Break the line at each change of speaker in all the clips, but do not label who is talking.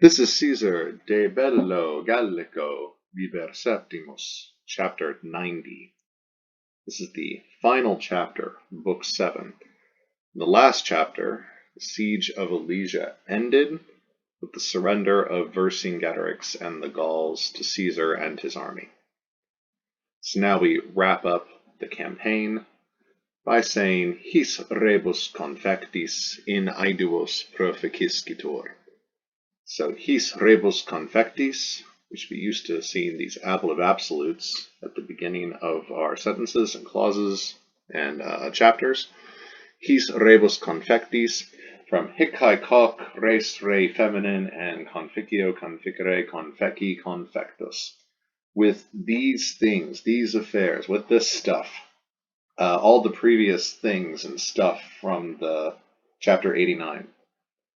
This is Caesar de Bello Gallico VII, chapter 90. This is the final chapter, book 7. The last chapter, the siege of Alesia, ended with the surrender of Vercingetorix and the Gauls to Caesar and his army. So now we wrap up the campaign by saying, His rebus confectis in Aeduos proficiscitur. So, his rebus confectis, we should be used to seeing these ablative absolutes at the beginning of our sentences and clauses and chapters. His rebus confectis, from hic haec hoc, res rei feminine, and conficio conficere confeci confectus. With these things, these affairs, with this stuff, all the previous things and stuff from the chapter 89.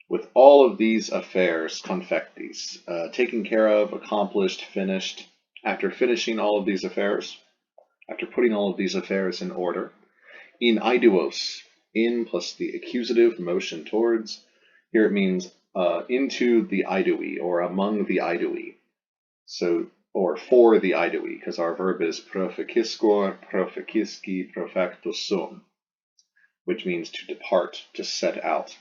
With all of these affairs, confectis, taken care of, accomplished, finished, after finishing all of these affairs, after putting all of these affairs in order, in Aeduos, in plus the accusative motion towards, here it means into the Aedui, or among the Aedui, so, or for the Aedui, because our verb is proficiscor, proficisci, profectus sum, which means to depart, to set out.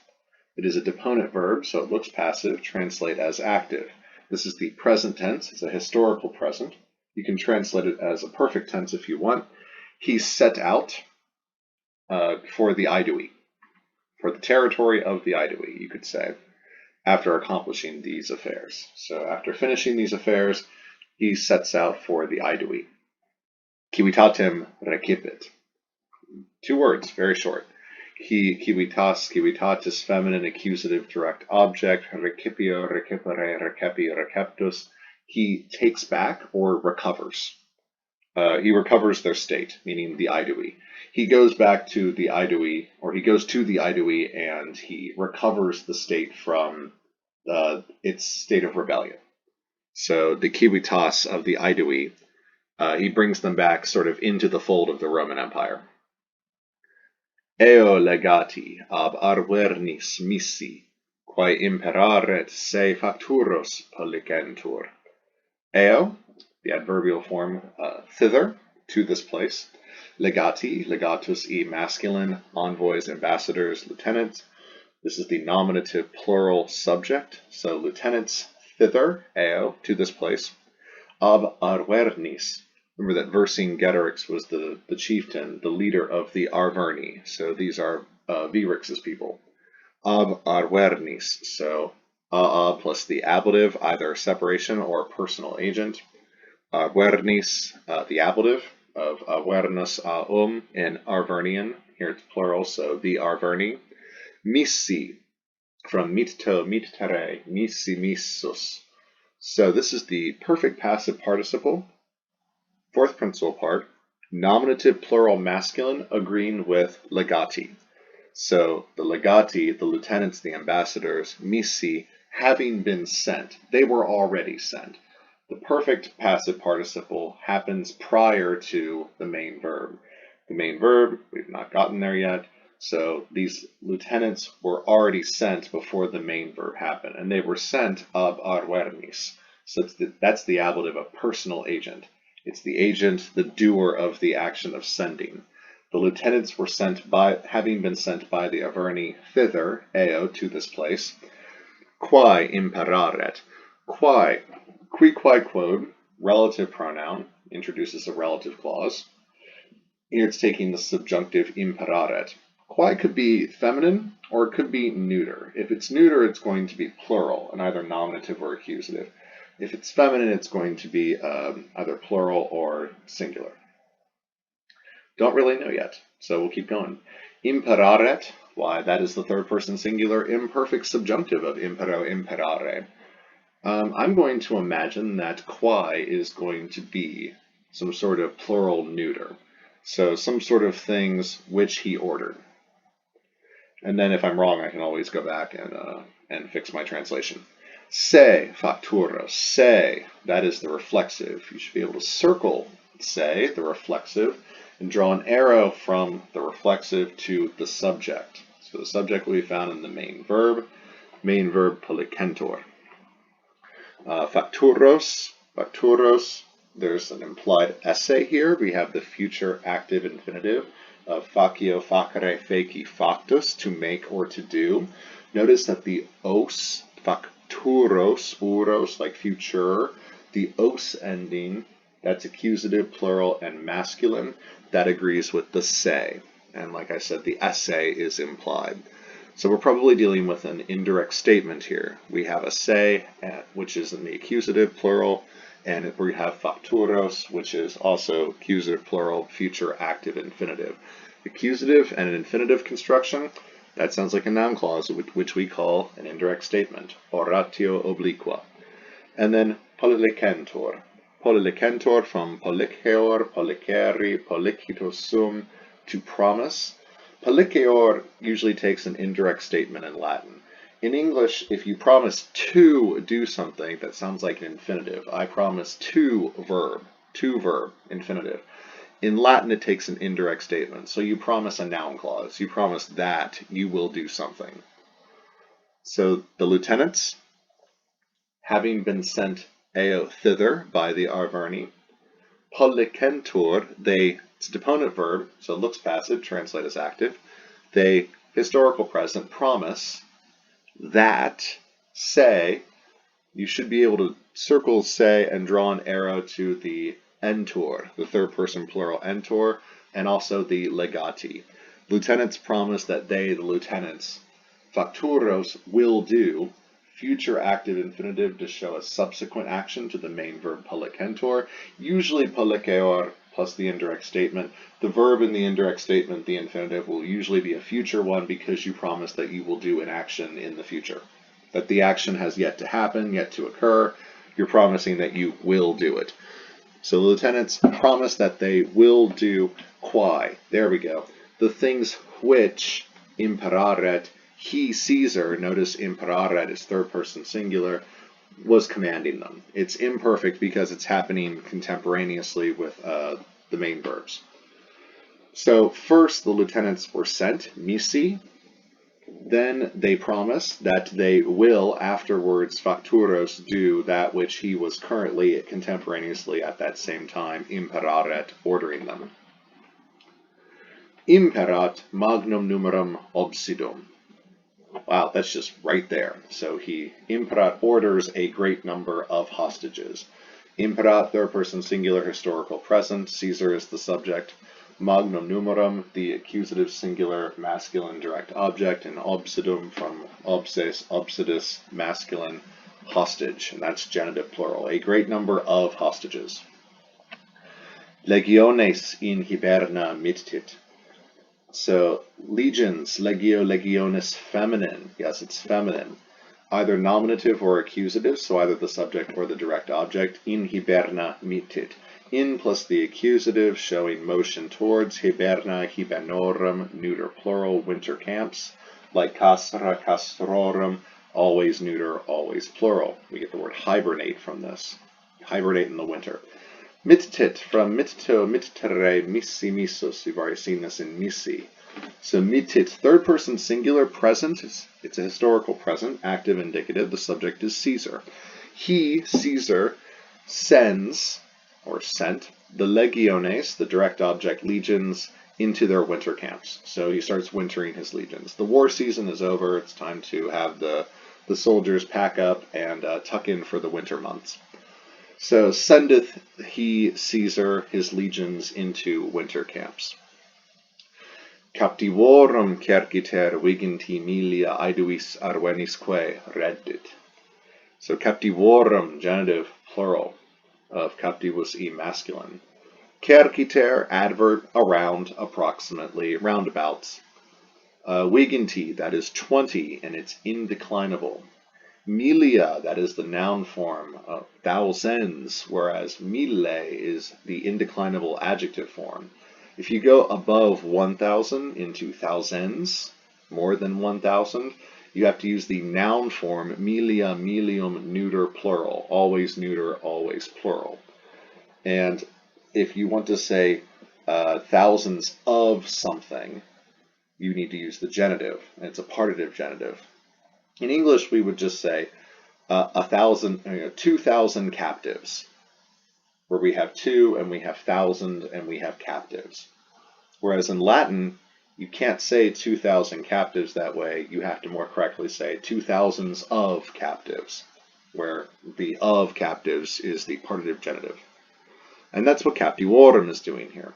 It is a deponent verb, so it looks passive, translate as active. This is the present tense, it's a historical present. You can translate it as a perfect tense if you want. He set out for the Aedui, for the territory of the Aedui, you could say, after accomplishing these affairs. So after finishing these affairs, he sets out for the Aedui. Civitatem recipit. 2 words, very short. Civitatis, feminine, accusative, direct object, recipio, recipere, recepi, receptus. He takes back or recovers. He recovers their state, meaning the Aedui. He goes back to the Aedui, or he goes to the Aedui and he recovers the state from its state of rebellion. So the civitas of the Aedui, he brings them back sort of into the fold of the Roman Empire. Eo legati ab Arvernis missi, quae imperaret se facturos pollicentur. Eo, the adverbial form, thither, to this place. Legati, legatus e masculine, envoys, ambassadors, lieutenants. This is the nominative plural subject, so lieutenants thither, eo, to this place. Ab Arvernis. Remember that Vercingetorix was the chieftain, the leader of the Arverni. So these are Virix's people. Ab Arvernis. So plus the ablative, either separation or personal agent. Arvernis, the ablative of Avernus in Arvernian. Here it's plural, so the Arverni. Missi, from mitto, mittere, missi, missus. So this is the perfect passive participle. 4th principal part, nominative plural masculine agreeing with legati. So the legati, the lieutenants, the ambassadors, missi, having been sent, they were already sent. The perfect passive participle happens prior to the main verb. The main verb, we've not gotten there yet, so these lieutenants were already sent before the main verb happened, and they were sent ab Arvernis. So that's the ablative of personal agent. It's the agent, the doer of the action of sending. The lieutenants were sent by, having been sent by the Arverni thither, eo, to this place. Quae imperaret. Quae, qui quae quod, relative pronoun, introduces a relative clause. Here it's taking the subjunctive imperaret. Quae could be feminine or it could be neuter. If it's neuter, it's going to be plural and either nominative or accusative. If it's feminine, it's going to be either plural or singular. Don't really know yet, so we'll keep going. Imperaret, why, that is the 3rd person singular imperfect subjunctive of impero, imperare. I'm going to imagine that quae is going to be some sort of plural neuter. So some sort of things which he ordered. And then if I'm wrong, I can always go back and fix my translation. Se facturos, se, that is the reflexive. You should be able to circle se, the reflexive, and draw an arrow from the reflexive to the subject. So the subject will be found in the main verb pollicentur. Facturos, there's an implied essay here. We have the future active infinitive of facio, facere, feci, factus, to make or to do. Notice that the os, facturos, uros, like future, the os ending, that's accusative, plural, and masculine. That agrees with the se. And like I said, the essay is implied. So we're probably dealing with an indirect statement here. We have a se, which is in the accusative, plural, and we have facturos, which is also accusative, plural, future active infinitive. Accusative and an infinitive construction, that sounds like a noun clause, which we call an indirect statement, oratio obliqua. And then pollicentur. Pollicentur from polliceor, pollicere, pollicitus sum, to promise. Polliceor usually takes an indirect statement in Latin. In English, if you promise to do something, that sounds like an infinitive. I promise to verb, infinitive. In Latin, it takes an indirect statement. So you promise a noun clause. You promise that you will do something. So the lieutenants, having been sent thither by the Arverni, pollicentur, it's a deponent verb, so it looks passive, translate as active. They, historical present, promise that, say, you should be able to circle say and draw an arrow to the entor, the third person plural entor, and also the legati. Lieutenants promise that they, the lieutenants, facturos, will do, future active infinitive to show a subsequent action to the main verb pollicentur, usually polliceor plus the indirect statement. The verb in the indirect statement, the infinitive, will usually be a future one because you promise that you will do an action in the future. That the action has yet to happen, yet to occur. You're promising that you will do it. So the lieutenants promise that they will do quae. There we go. The things which imperaret, he, Caesar, notice imperaret is third person singular, was commanding them. It's imperfect because it's happening contemporaneously with the main verbs. So first the lieutenants were sent, missi, then they promise that they will afterwards facturos do that which he was currently contemporaneously at that same time imperaret, ordering them. Imperat magnum numerum obsidum. Wow, that's just right there. So Imperat orders a great number of hostages. Imperat, third person singular historical present. Caesar is the subject. Magnum numerum, the accusative singular masculine direct object. And obsidum from obses, obsidus, masculine hostage. And that's genitive plural. A great number of hostages. Legiones in hiberna mittit. So legions, legio, legionis, feminine. Yes, it's feminine. Either nominative or accusative, so either the subject or the direct object. In hiberna mittit. In plus the accusative, showing motion towards. Hiberna, hibernorum, neuter plural, winter camps. Like castra, castrorum, always neuter, always plural. We get the word hibernate from this. Hibernate in the winter. Mittit, from mittito, mittere, missi, missus. We've already seen this in missi. So mittit, third person singular, present. It's a historical present, active indicative. The subject is Caesar. He, Caesar, sends, or sent, the legiones, the direct object legions, into their winter camps. So he starts wintering his legions. The war season is over. It's time to have the soldiers pack up and tuck in for the winter months. So sendeth he, Caesar, his legions into winter camps. Captivorum cerciter viginti milia Aeduis Arvernisque reddit. So captivorum, genitive, plural, of captivus e masculine. Cerciter, adverb, around, approximately, roundabouts. Viginti, that is 20, and it's indeclinable. Milia, that is the noun form of thousands, whereas mille is the indeclinable adjective form. If you go above 1,000 into thousands, more than 1,000, you have to use the noun form milia, milium, neuter, plural, always neuter, always plural. And if you want to say thousands of something, you need to use the genitive, and it's a partitive genitive. In English, we would just say 2,000 captives, where we have 2 and we have 1,000 and we have captives. Whereas in Latin, you can't say 2,000 captives that way. You have to more correctly say 2,000s of captives, where the of captives is the partitive genitive. And that's what Captivorum is doing here.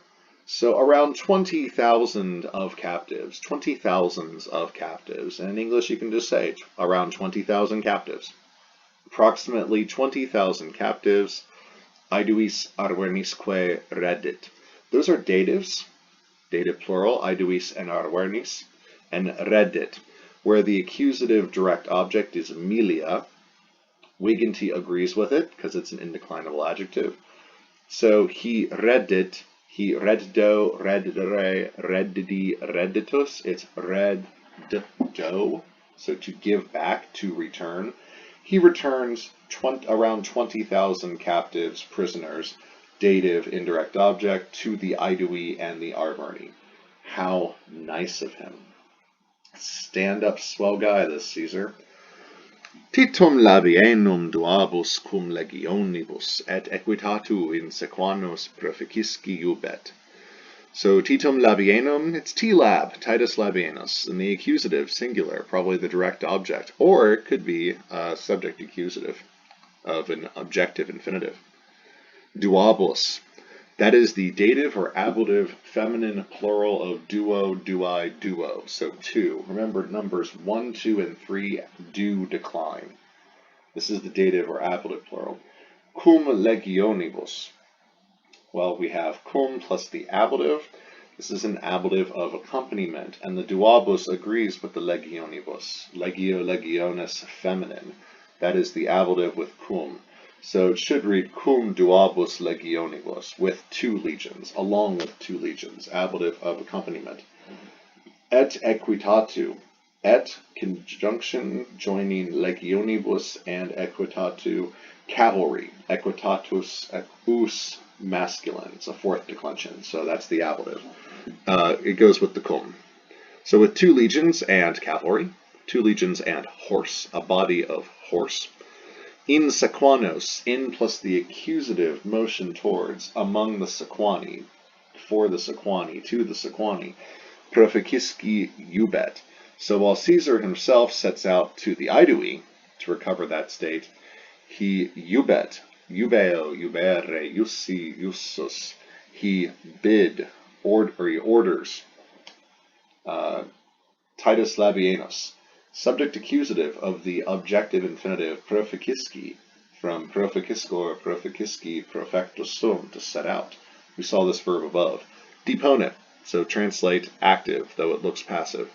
So around 20,000 of captives, 20,000s of captives. And in English, you can just say around 20,000 captives. Approximately 20,000 captives, Aeduis Arvernisque reddit. Those are datives, dative plural, Aeduis and Arvernis, and reddit, where the accusative direct object is milia. Wiganti agrees with it because it's an indeclinable adjective. So he reddit, he reddo, reddere, reddidi, redditus. It's reddo, so to give back, to return. He returns around 20,000 captives, prisoners, dative, indirect object, to the Aedui and the Arverni. How nice of him. Stand up, swell guy, this Caesar. Titum Labienum duabus cum legionibus et equitatu in sequanos proficisci iubet. So Titum Labienum, it's T-lab, Titus Labienus, in the accusative, singular, probably the direct object, or it could be a subject accusative of an objective infinitive. Duabus, that is the dative or ablative feminine plural of duo, duai, duo, so 2. Remember, numbers 1, 2, and 3 do decline. This is the dative or ablative plural. Cum legionibus. Well, we have cum plus the ablative. This is an ablative of accompaniment, and the duabus agrees with the legionibus. Legio, legionis, feminine. That is the ablative with cum. So it should read cum duabus legionibus, with 2 legions, along with 2 legions, ablative of accompaniment. Et equitatu. Et, conjunction joining legionibus and equitatu, cavalry. Equitatus, equus, masculine. It's a 4th declension, so that's the ablative. It goes with the cum. So with 2 legions and cavalry, 2 legions and horse, a body of horse. In sequanos, in plus the accusative motion towards, among the sequani, for the sequani, to the sequani, proficisci iubet. So while Caesar himself sets out to the Aedui to recover that state, he iubet, iubeo, iubere, iussi, iussus, he bid, he orders, Titus Labienus, subject accusative of the objective infinitive proficisci, from proficiscor, proficisci, profectus sum, to set out. We saw this verb above. Deponent, so translate active, though it looks passive.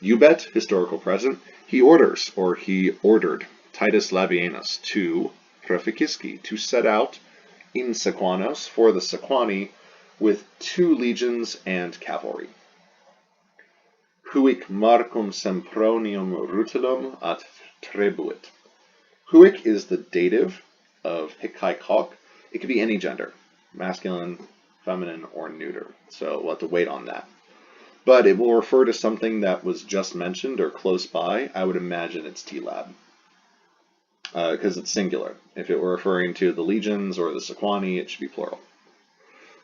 Iubet, historical present, he orders, or he ordered, Titus Labienus to proficisci, to set out in sequanos, for the sequani, with 2 legions and cavalry. Huic Marcum Sempronium Rutilum at tribuit. Huic is the dative of hic, haec, hoc. It could be any gender, masculine, feminine, or neuter. So we'll have to wait on that. But it will refer to something that was just mentioned or close by. I would imagine it's T-lab, because it's singular. If it were referring to the legions or the sequani, it should be plural.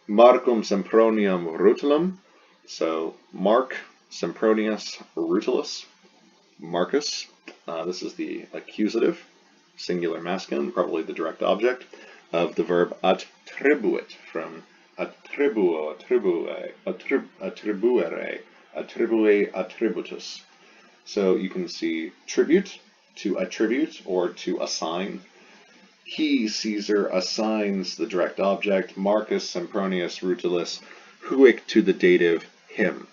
Marcum Sempronium Rutilum. So Mark Sempronius Rutilus, Marcus. This is the accusative, singular masculine, probably the direct object, of the verb attribuit, from attribuo, attribue, attribuere, attribue, attributus. So you can see tribute, to attribute, or to assign. He, Caesar, assigns the direct object, Marcus Sempronius Rutilus, huic, to the dative him.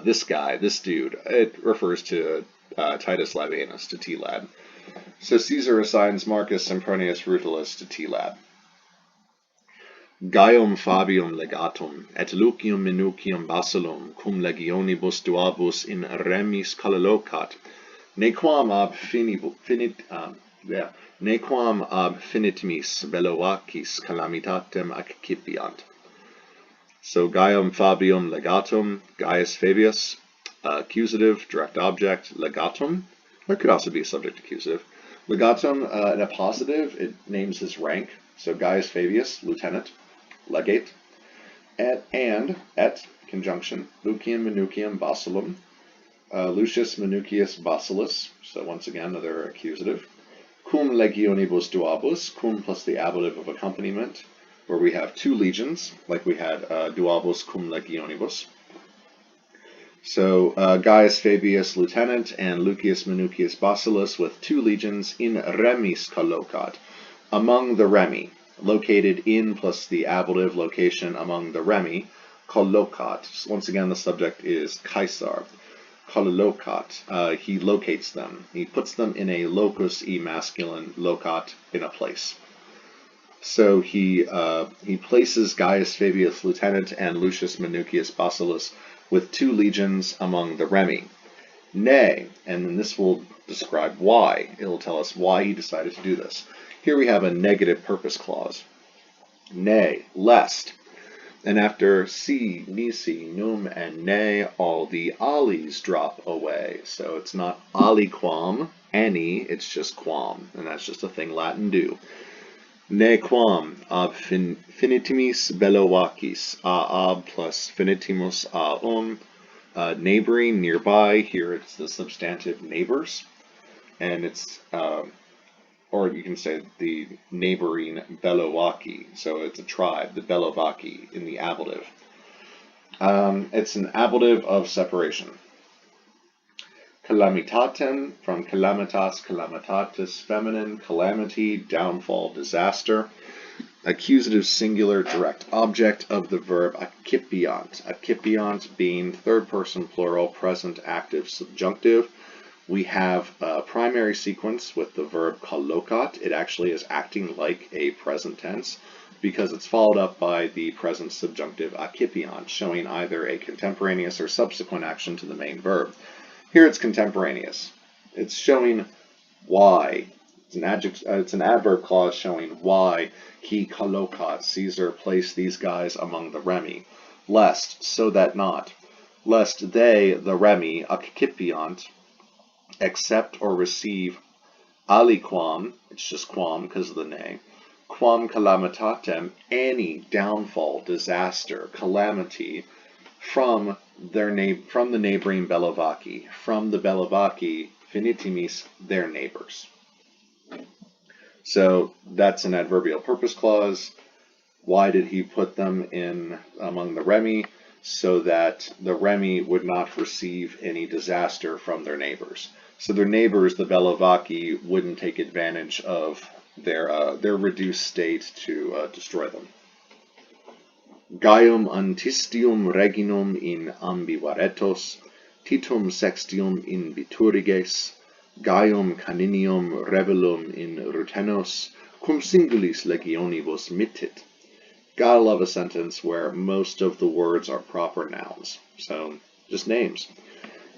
This guy, this dude, it refers to Titus Labienus, to T-lab. So Caesar assigns Marcus Sempronius Rutilus to T-lab. Gaium Fabium legatum, et Lucium Minucium Basilum, cum legionibus duabus in remis collocat, nequam ab finitimis bellovacis calamitatem accipiant. So Gaium Fabium legatum, Gaius Fabius, accusative, direct object, legatum. There could also be a subject accusative. Legatum, in a positive, it names his rank. So Gaius Fabius, lieutenant, legate, and conjunction, Lucium Minucium Basilum, Lucius Minucius Basilis, so once again another accusative, cum legionibus duabus, cum plus the ablative of accompaniment, where we have 2 legions, like we had duabus cum legionibus. So Gaius Fabius lieutenant and Lucius Minucius Basilis with 2 legions in remis collocat, among the remi, located in plus the ablative location among the remi, collocat. So once again, the subject is Caesar. Collocat, he locates them. He puts them in a locus e masculine, locat, in a place. So he places Gaius Fabius lieutenant and Lucius Minucius Basilis with 2 legions among the remi. Nay, and then this will describe why. It will tell us why he decided to do this. Here we have a negative purpose clause. Nay, lest. And after si, nisi, num, and ne, all the alis drop away. So it's not aliquam, any, it's just quam. And that's just a thing Latin do. Ne quam ab finitimis bello vacis, ab plus finitimus neighboring, nearby. Here it's the substantive neighbors. And it's, or you can say the neighboring bello vaci. So it's a tribe, the bello vaci in the ablative. It's an ablative of separation. Calamitatem, from calamitas, calamitatis, feminine, calamity, downfall, disaster. Accusative singular direct object of the verb accipiant. Accipiant being 3rd person plural, present active subjunctive. We have a primary sequence with the verb collocat. It actually is acting like a present tense because it's followed up by the present subjunctive accipiant, showing either a contemporaneous or subsequent action to the main verb. Here it's contemporaneous. It's showing why. It's an adverb clause showing why he collocat, Caesar, placed these guys among the remi. Lest, so that not. Lest they, the remi, accipiant, accept or receive aliquam, it's just quam because of the ne, quam calamitatem, any downfall, disaster, calamity, from the neighboring bello vaci, from the bello vaci, finitimis, their neighbors. So that's an adverbial purpose clause. Why did he put them in among the remi? So that the remi would not receive any disaster from their neighbors. So their neighbors, the bello vaci, wouldn't take advantage of their reduced state to destroy them. Gaium Antistium Reginum in ambivaretos, Titum Sextium in bituriges, Gaium Caninium Rebilum in rutenos, cum singulis legionibus mittit. Gotta love a sentence where most of the words are proper nouns, so just names.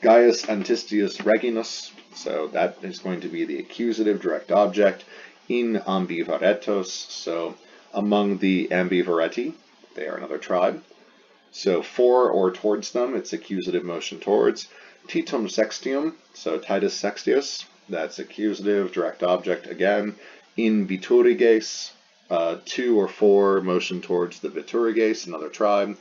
Gaius Antistium Reginus, so that is going to be the accusative direct object. In ambivaretos, so among the ambivareti, they are another tribe. So for or towards them, it's accusative motion towards. Titum Sextium, so Titus Sextius, that's accusative direct object again. In bituriges, to or for, motion towards the bituriges, another tribe.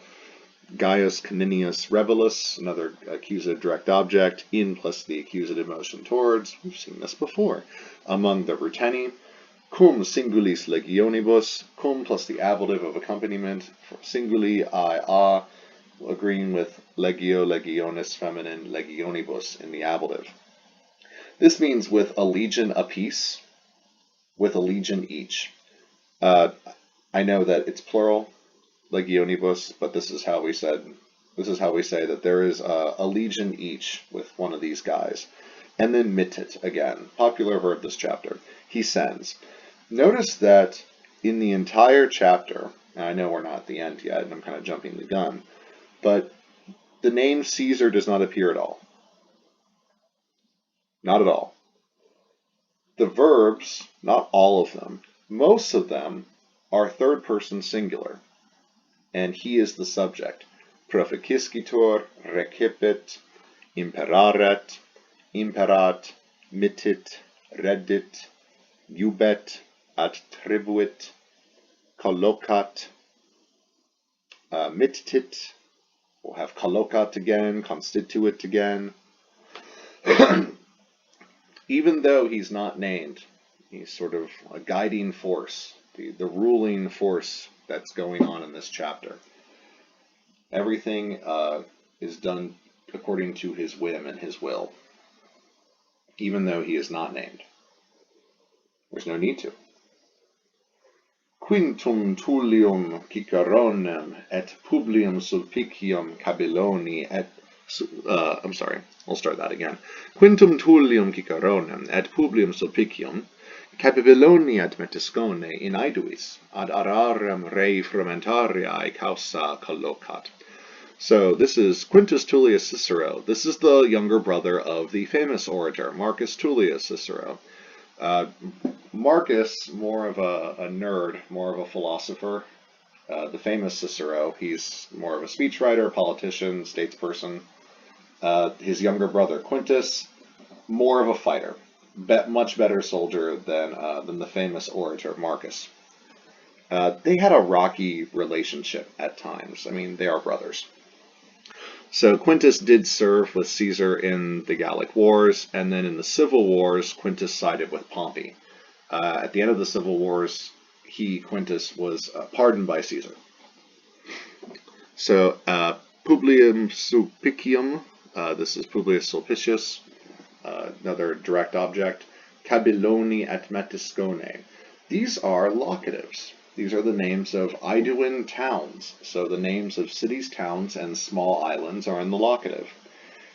Gaius Caninium Rebilum, another accusative direct object. In plus the accusative motion towards, we've seen this before. Among the ruteni. Cum singulis legionibus, cum plus the ablative of accompaniment, singuli I, agreeing with legio, legionis, feminine, legionibus in the ablative. This means with a legion apiece, with a legion each. I know that it's plural, legionibus, but this is how we say that there is a legion each with one of these guys. And then mittit, again, popular verb this chapter. He sends. Notice that in the entire chapter, and I know we're not at the end yet, and I'm kind of jumping the gun, but the name Caesar does not appear at all. Not at all. The verbs, not all of them, most of them are 3rd person singular, and he is the subject. Proficiscitur, recipit, imperaret, imperat, mittit, reddit, Iubet, attribuit, collocat, mittit. We'll have collocat again, constituit again. Even though he's not named, he's sort of a guiding force, the ruling force that's going on in this chapter. Everything is done according to his whim and his will, even though he is not named. There's no need to. Quintum Tullium Ciceronem et Publium Sulpicium Cabilloni et I'll start that again. Quintum Tullium Ciceronem et Publium Sulpicium Cabilloni et Metiscone in Aeduis ad ararem rei frumentarii causa collocat. So this is Quintus Tullius Cicero. This is the younger brother of the famous orator Marcus Tullius Cicero. Marcus, more of a nerd, more of a philosopher. The famous Cicero, he's more of a speechwriter, politician, statesperson. His younger brother Quintus, more of a fighter, much better soldier than the famous orator Marcus. They had a rocky relationship at times. I mean, they are brothers. So Quintus did serve with Caesar in the Gallic Wars, and then in the Civil Wars, Quintus sided with Pompey. At the end of the Civil Wars, Quintus, was pardoned by Caesar. So Publium Sulpicium, this is Publius Sulpicius, another direct object. Cabilloni et Metiscone. These are locatives. These are the names of Aeduan towns. So the names of cities, towns, and small islands are in the locative.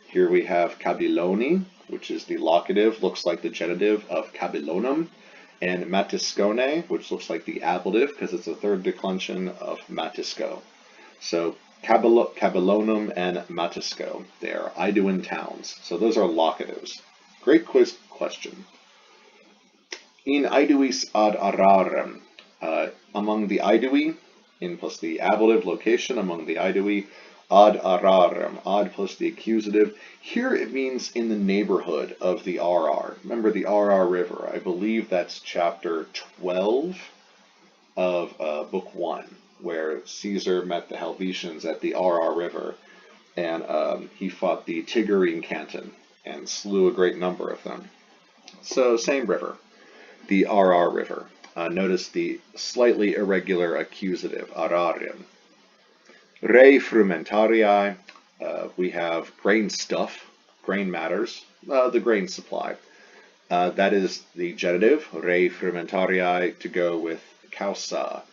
Here we have Cabilloni, which is the locative, looks like the genitive of Cabillonum, and Metiscone, which looks like the ablative because it's a third declension of Matisco. So Cabillonum and Matisco, they are Aeduan towns. So those are locatives. Great quiz question. In Aeduis ad ararem, among the Aedui, in plus the ablative location among the Aedui, ad ararem, ad plus the accusative. Here it means in the neighborhood of the RR. Remember the RR River. I believe that's chapter 12 of book 1, where Caesar met the Helvetians at the RR River, and he fought the Tigurian canton and slew a great number of them. So same river, the RR River. Notice the slightly irregular accusative, ararium. Rei frumentarii, we have grain stuff, grain matters, the grain supply. That is the genitive, rei frumentarii, to go with causa.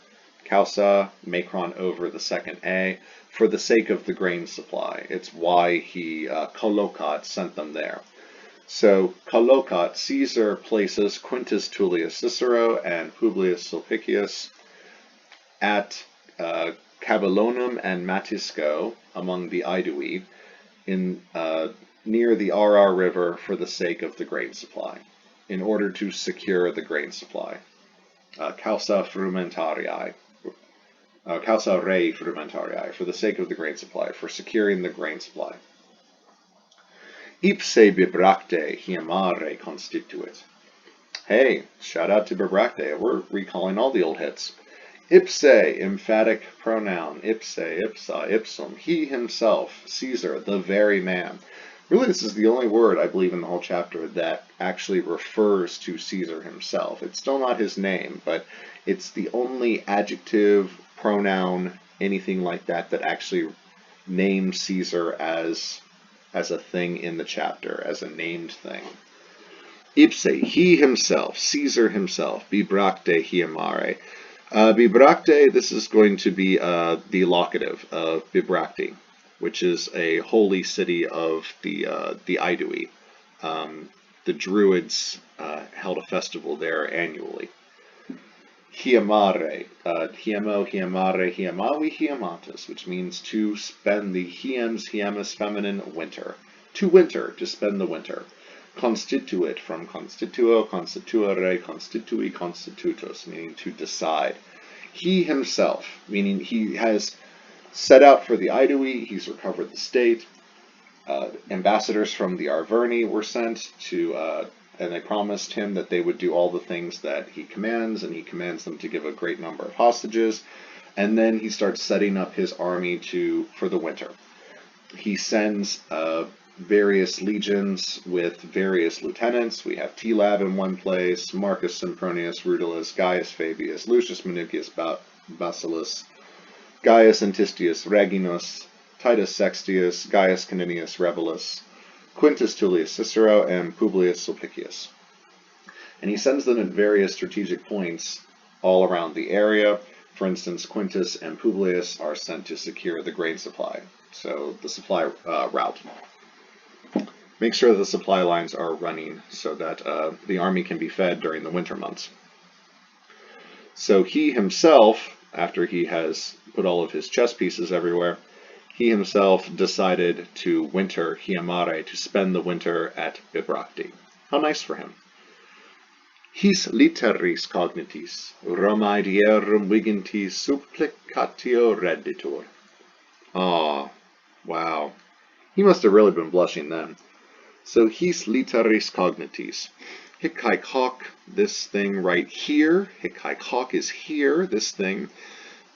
Causa, macron over the second A, for the sake of the grain supply. It's why he, collocat, sent them there. So, collocat, Caesar places Quintus Tullius Cicero and Publius Sulpicius at Cabillonum and Matisco among the Aedui in near the RR River for the sake of the grain supply, in order to secure the grain supply. Causa frumentarii, causa rei frumentarii, for the sake of the grain supply, for securing the grain supply. Ipse Bibracte hiemare constituit. Hey, shout out to Bibracte. We're recalling all the old hits. Ipse, emphatic pronoun. Ipse, ipsa, ipsum. He himself, Caesar, the very man. Really, this is the only word, I believe, in the whole chapter that actually refers to Caesar himself. It's still not his name, but it's the only adjective, pronoun, anything like that that actually names Caesar as a thing in the chapter, as a named thing. Ipse, he himself, Caesar himself, Bibracte hiemare. Bibracte, this is going to be the locative of Bibracte, which is a holy city of the Aedui. The Druids held a festival there annually. Hiemare, hiemo, hiemare, hiemavi, hiematus, which means to spend the hiems, hiemus, feminine, winter. To winter, to spend the winter. Constituit, from constituo, constituere, constitui, constitutus, meaning to decide. He himself, meaning he has set out for the Aedui, he's recovered the state. Ambassadors from the Arverni were sent to and they promised him that they would do all the things that he commands, and he commands them to give a great number of hostages. And then he starts setting up his army for the winter. He sends various legions with various lieutenants. We have T-Lab in one place, Marcum Sempronium Rutilum, Gaium Fabium, Lucium Minucium Basilum, Gaium Antistium Reginum, Titum Sextium, Gaium Caninium Rebilum, Quintum Tullium Ciceronem, and Publium Sulpicium. And he sends them at various strategic points all around the area. For instance, Quintus and Publius are sent to secure the grain supply, so the supply route. Make sure the supply lines are running so that the army can be fed during the winter months. So he himself, after he has put all of his chess pieces everywhere, he himself decided to winter, hiberna, to spend the winter at Bibracte. How nice for him. His litteris cognitis, Romae dierum vigintis supplicatio redditur. Ah, wow. He must have really been blushing then. So his litteris cognitis. Hic haec hoc, this thing right here. Hic haec hoc is here, this thing.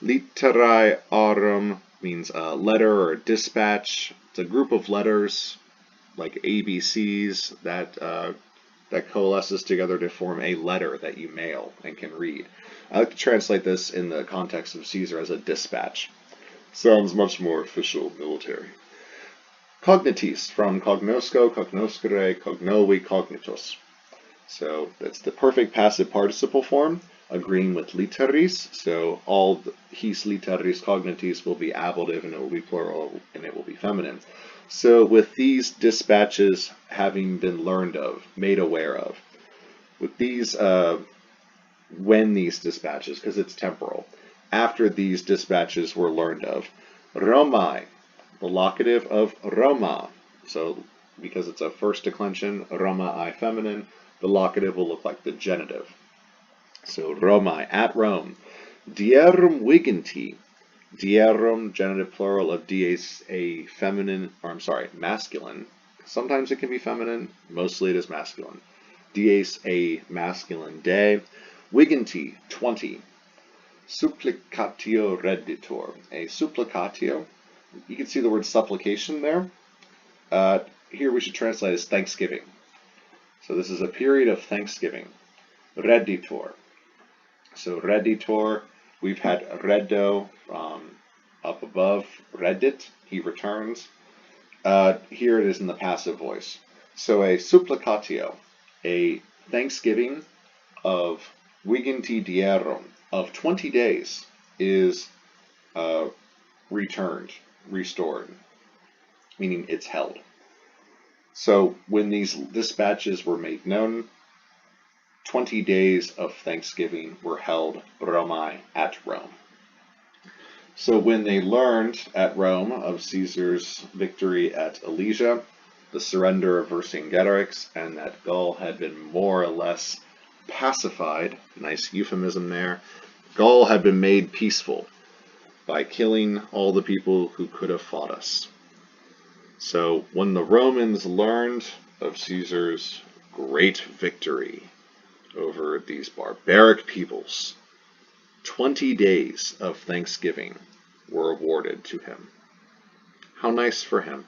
Litterae aurum means a letter or a dispatch. It's a group of letters, like ABCs, that coalesces together to form a letter that you mail and can read. I like to translate this in the context of Caesar as a dispatch. Sounds much more official, military. Cognitis, from cognosco, cognoscere, cognovi, cognitus. So that's the perfect passive participle form, agreeing with litteris. So all his litteris cognitis will be ablative, and it will be plural, and it will be feminine. So with these dispatches having been learned of, made aware of, with these, when these dispatches, because it's temporal, after these dispatches were learned of, Romae, the locative of Roma, so because it's a first declension, Romae feminine, the locative will look like the genitive. So Romae, at Rome, dierum viginti, dierum, genitive plural of dies, a feminine, or I'm sorry, masculine. Sometimes it can be feminine, mostly it is masculine. Dies, a masculine day. Viginti, 20. Supplicatio redditur, a supplicatio. You can see the word supplication there. Here we should translate as thanksgiving. So this is a period of thanksgiving. Redditur. So redditur, we've had reddo up above, reddit, he returns. Here it is in the passive voice. So a supplicatio, a thanksgiving of viginti dierum, of 20 days, is returned, restored, meaning it's held. So when these dispatches were made known, 20 days of thanksgiving were held Romae at Rome. So when they learned at Rome of Caesar's victory at Alesia, the surrender of Vercingetorix, and that Gaul had been more or less pacified, nice euphemism there, Gaul had been made peaceful by killing all the people who could have fought us. So when the Romans learned of Caesar's great victory over these barbaric peoples, 20 days of thanksgiving were awarded to him. How nice for him.